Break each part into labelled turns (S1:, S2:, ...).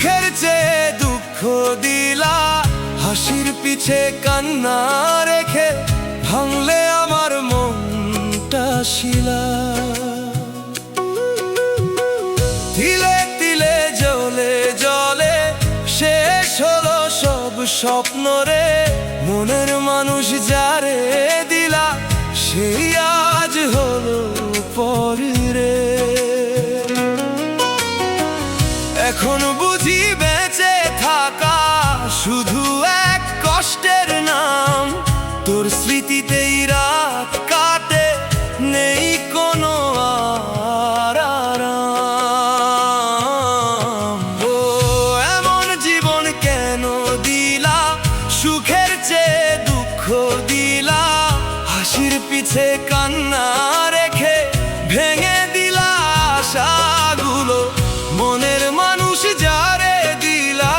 S1: সুখের চেয়ে দুঃখ দিলা, হাসির পিছে কান্না রেখে ভাঙলে আমার মনটা শিলা। তিলে তিলে জ্বলে জ্বলে শেষ হলো সব স্বপ্ন রে, মনের মানুষ যারে দিলা সেই আজ হলো পর রে। এখন বুঝি বেঁচে থাকা শুধু এক কষ্টের নাম, তোর স্মৃতিতেই রাত কাটে নেই কোনো আরাম। ও এমন জীবন কেন দিলা, সুখের চেয়ে দুঃখ দিলা, হাসির পিছে কান্না রেখে ভেঙে দিলা আশাগুলো, মনের মানুষ যারে দিলা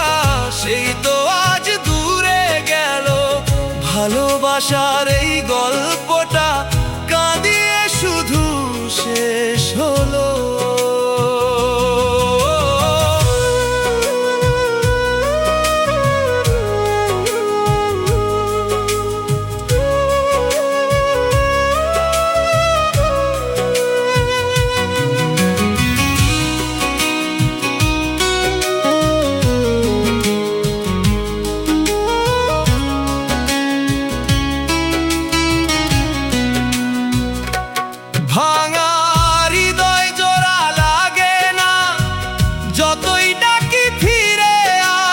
S1: সেই তো আজ দূরে গেল। ভালোবাসার এই গল্পটা কাঁদিয়ে শুধু শেষ হলো। ভাঙা হৃদয় জোড়া লাগে না, যতই ডাকি ফিরে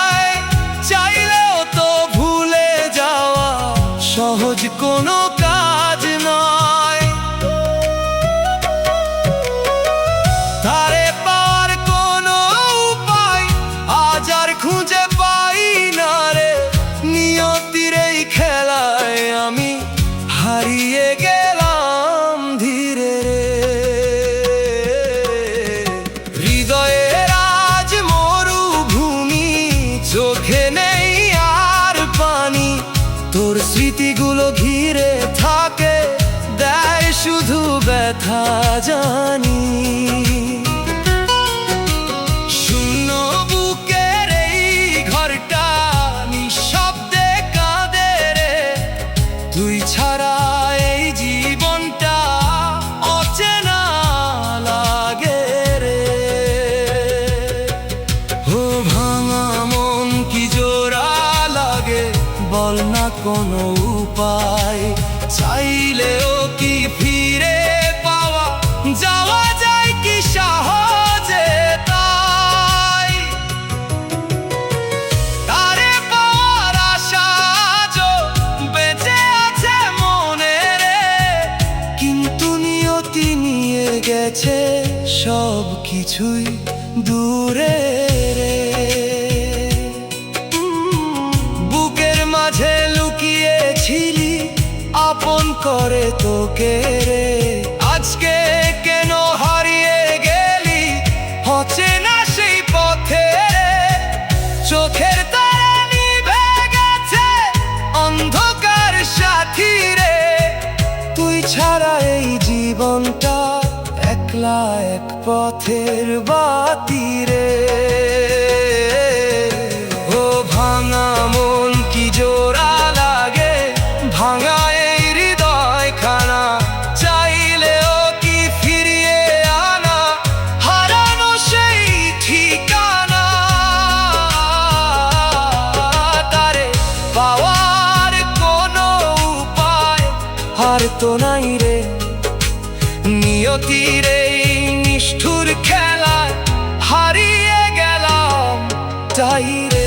S1: আয়, চাইলেও তো ভুলে যাওয়া সহজ কোনো কাজ নয়। তারে পাওয়ার কোনো উপায় আজ আর খুঁজে পাই না রে, নিয়তির এই খেলায় আমি হারিয়ে গেলাম ধীরে রে। হৃদয়ের আজ মরুভূমি, চোখে নেই আর পানি, তোর স্মৃতিগুলো ঘিরে থাকে দেয় শুধু ব্যথা জানি। শূন্য বুকের এই ঘরটা নিঃশব্দে কাঁদে রে, তুই ছাড়া এই জীবনটা অচেনা লাগে রে। ও ভাঙা মন কি জোড়া লাগে, বল না কোনো উপায়, চাইলেও কি ফিরে পাওয়া যাওয়া যায় কি সহজে তাই। তারে পাওয়ার আশা আজও বেঁচে আছে মনে রে, কিন্তু নিয়তি নিয়ে গেছে সব কিছুই দূরে রে। বুকের মাঝে লুকিয়েছিলি আপন করে তোকে রে, আজকে কেন হারিয়ে গেলি অচেনা সেই পথে রে। চোখের তারা নিভে গেছে অন্ধকার সাথী রে, তুই ছাড়া এই জীবনটা একলা এক পথের বাতি রে। ও ভাঙা মন কি জোড়া লাগে, ভাঙা এই হৃদয় খানা, চাইলেও কি ফিরিয়ে আনা হারানো সেই ঠিকানা। তারে পাওয়ার কোনো উপায় আর তো নাই রে, নিয়তির এই নিষ্ঠুর খেলায় হারিয়ে গেলাম তাই রে।